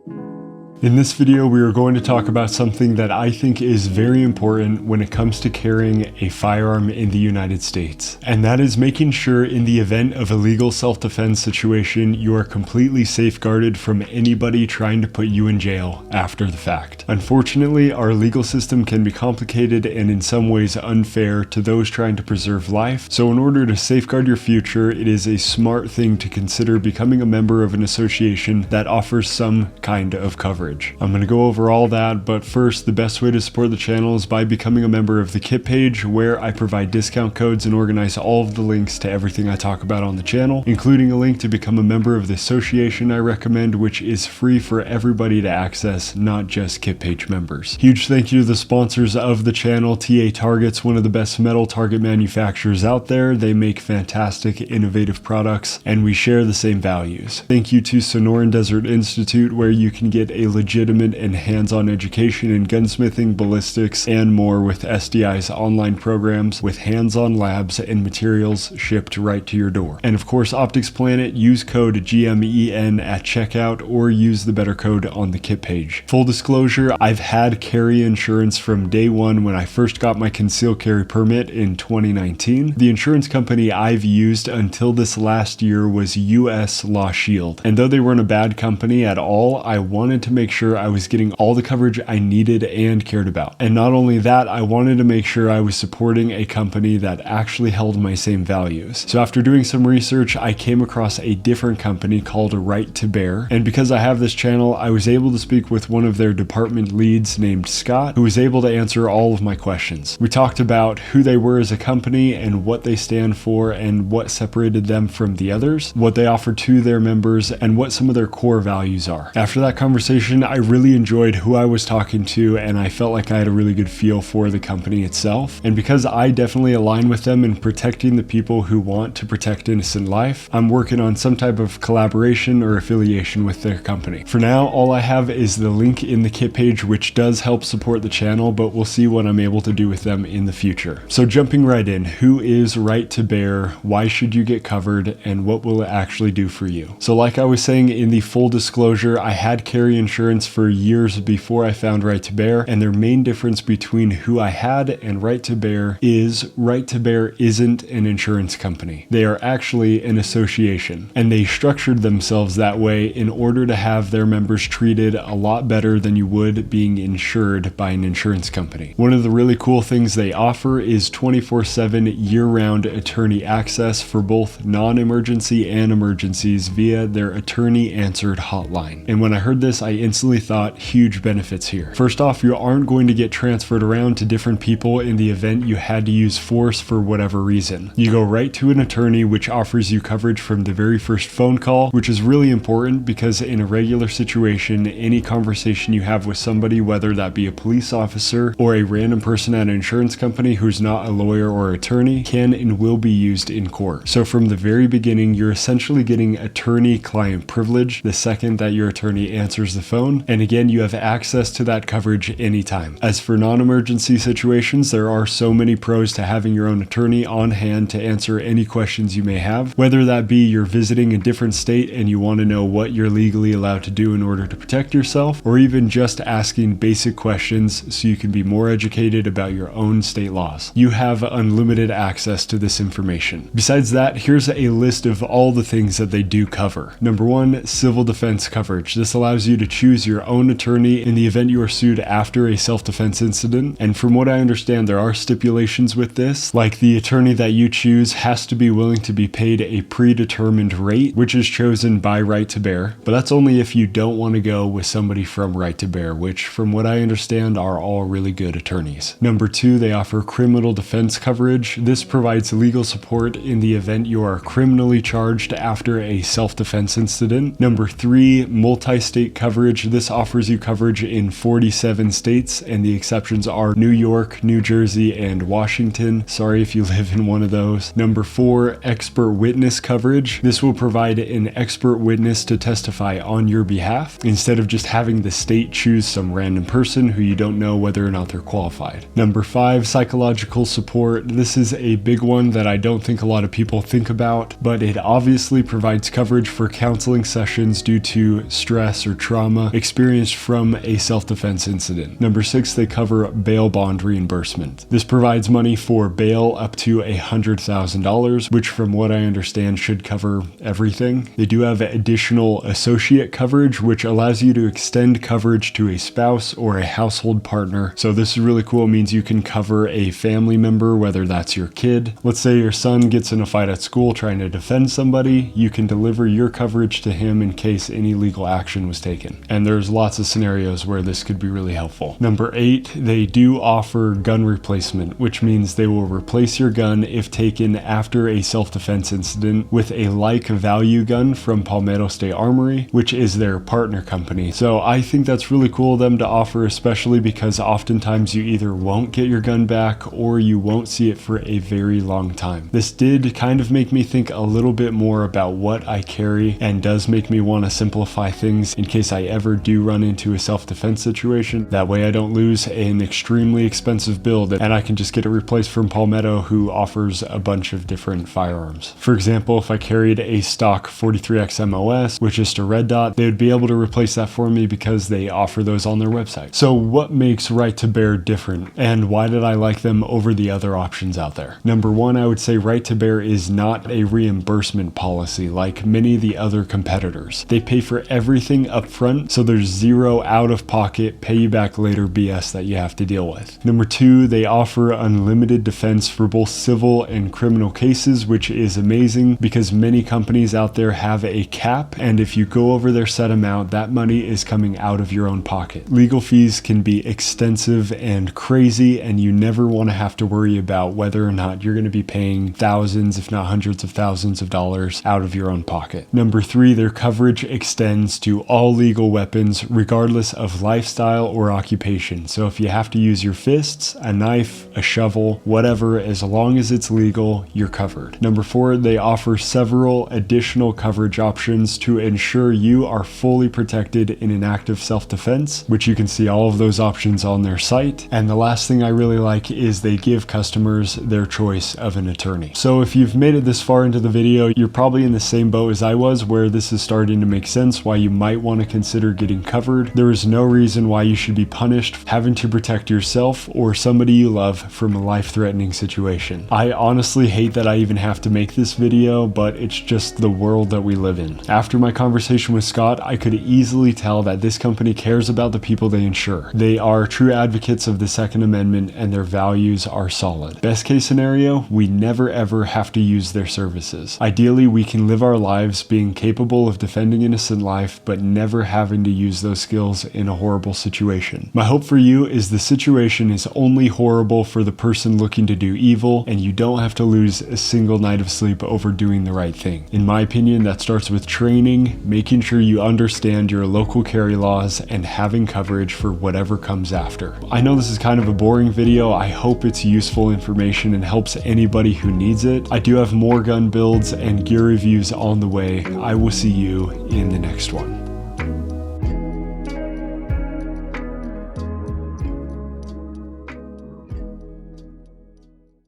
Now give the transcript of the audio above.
In this video, we are going to talk about something that I think is very important when it comes to carrying a firearm in the United States. And that is making sure in the event of a legal self-defense situation, you are completely safeguarded from anybody trying to put you in jail after the fact. Unfortunately, our legal system can be complicated and in some ways unfair to those trying to preserve life. So in order to safeguard your future, it is a smart thing to consider becoming a member of an association that offers some kind of coverage. I'm going to go over all that, but first, the best way to support the channel is by becoming a member of the Kit page, where I provide discount codes and organize all of the links to everything I talk about on the channel, including a link to become a member of the association I recommend, which is free for everybody to access, not just Kit page members. Huge thank you to the sponsors of the channel. TA Target's one of the best metal target manufacturers out there. They make fantastic, innovative products, and we share the same values. Thank you to Sonoran Desert Institute, where you can get a legitimate and hands-on education in gunsmithing, ballistics, and more with SDI's online programs with hands-on labs and materials shipped right to your door. And of course, Optics Planet, use code GMEN at checkout or use the better code on the Kit page. Full disclosure, I've had carry insurance from day one when I first got my concealed carry permit in 2019. The insurance company I've used until this last year was US Law Shield. And though they weren't a bad company at all, I wanted to make sure I was getting all the coverage I needed and cared about. And not only that, I wanted to make sure I was supporting a company that actually held my same values. So after doing some research, I came across a different company called Right to Bear. And because I have this channel, I was able to speak with one of their department leads named Scott, who was able to answer all of my questions. We talked about who they were as a company and what they stand for and what separated them from the others, what they offer to their members, and what some of their core values are. After that conversation, I really enjoyed who I was talking to, and I felt like I had a really good feel for the company itself. And because I definitely align with them in protecting the people who want to protect innocent life, I'm working on some type of collaboration or affiliation with their company. For now, all I have is the link in the Kit page, which does help support the channel, but we'll see what I'm able to do with them in the future. So jumping right in, who is Right to Bear? Why should you get covered? And what will it actually do for you? So like I was saying in the full disclosure, I had carry insurance for years before I found Right to Bear, and their main difference between who I had and Right to Bear is Right to Bear isn't an insurance company. They are actually an association, and they structured themselves that way in order to have their members treated a lot better than you would being insured by an insurance company. One of the really cool things they offer is 24/7 year-round attorney access for both non-emergency and emergencies via their attorney answered hotline. And when I heard this, I instantly thought huge benefits here. First off, you aren't going to get transferred around to different people in the event you had to use force for whatever reason. You go right to an attorney, which offers you coverage from the very first phone call, which is really important because in a regular situation, any conversation you have with somebody, whether that be a police officer or a random person at an insurance company who's not a lawyer or attorney, can and will be used in court. So from the very beginning, you're essentially getting attorney-client privilege the second that your attorney answers the phone. And again, you have access to that coverage anytime. As for non-emergency situations, there are so many pros to having your own attorney on hand to answer any questions you may have, whether that be you're visiting a different state and you want to know what you're legally allowed to do in order to protect yourself, or even just asking basic questions so you can be more educated about your own state laws. You have unlimited access to this information. Besides that, here's a list of all the things that they do cover. Number one, civil defense coverage. This allows you to choose your own attorney in the event you are sued after a self-defense incident. And from what I understand, there are stipulations with this, like the attorney that you choose has to be willing to be paid a predetermined rate, which is chosen by Right to Bear. But that's only if you don't want to go with somebody from Right to Bear, which from what I understand are all really good attorneys. Number two, they offer criminal defense coverage. This provides legal support in the event you are criminally charged after a self-defense incident. Number three, multi-state coverage. This offers you coverage in 47 states, and the exceptions are New York, New Jersey, and Washington. Sorry if you live in one of those. Number four, expert witness coverage. This will provide an expert witness to testify on your behalf instead of just having the state choose some random person who you don't know whether or not they're qualified. Number five, psychological support. This is a big one that I don't think a lot of people think about, but it obviously provides coverage for counseling sessions due to stress or trauma trauma experienced from a self-defense incident. Number 6, they cover bail bond reimbursement. This provides money for bail up to $100,000, which from what I understand should cover everything. They do have additional associate coverage, which allows you to extend coverage to a spouse or a household partner. So this is really cool. It means you can cover a family member, whether that's your kid. Let's say your son gets in a fight at school trying to defend somebody. You can deliver your coverage to him in case any legal action was taken. And there's lots of scenarios where this could be really helpful. Number 8, they do offer gun replacement, which means they will replace your gun if taken after a self-defense incident with a like value gun from Palmetto State Armory, which is their partner company. So I think that's really cool of them to offer, especially because oftentimes you either won't get your gun back or you won't see it for a very long time. This did kind of make me think a little bit more about what I carry and does make me want to simplify things in case I ever do run into a self-defense situation. That way I don't lose an extremely expensive build and I can just get it replaced from Palmetto, who offers a bunch of different firearms. For example, if I carried a stock 43X MOS with just a red dot, they would be able to replace that for me because they offer those on their website. So what makes Right to Bear different, and why did I like them over the other options out there? Number 1, I would say Right to Bear is not a reimbursement policy like many of the other competitors. They pay for everything up front, so there's zero out-of-pocket, pay-you-back-later BS that you have to deal with. Number 2, they offer unlimited defense for both civil and criminal cases, which is amazing because many companies out there have a cap, and if you go over their set amount, that money is coming out of your own pocket. Legal fees can be extensive and crazy, and you never want to have to worry about whether or not you're going to be paying thousands, if not hundreds of thousands of dollars out of your own pocket. Number 3, their coverage extends to all legal weapons, regardless of lifestyle or occupation. So if you have to use your fists, a knife, a shovel, whatever, as long as it's legal, you're covered. Number 4, they offer several additional coverage options to ensure you are fully protected in an act of self-defense, which you can see all of those options on their site. And the last thing I really like is they give customers their choice of an attorney. So if you've made it this far into the video, you're probably in the same boat as I was, where this is starting to make sense why you might want to consider getting covered. There is no reason why you should be punished having to protect yourself or somebody you love from a life-threatening situation. I honestly hate that I even have to make this video, but it's just the world that we live in. After my conversation with Scott, I could easily tell that this company cares about the people they insure. They are true advocates of the Second Amendment and their values are solid. Best case scenario, we never ever have to use their services. Ideally, we can live our lives being capable of defending innocent life, but never having to use those skills in a horrible situation. My hope for you is the situation is only horrible for the person looking to do evil, and you don't have to lose a single night of sleep over doing the right thing. In my opinion, that starts with training, making sure you understand your local carry laws, and having coverage for whatever comes after. I know this is kind of a boring video. I hope it's useful information and helps anybody who needs it. I do have more gun builds and gear reviews on the way. I will see you in the next one.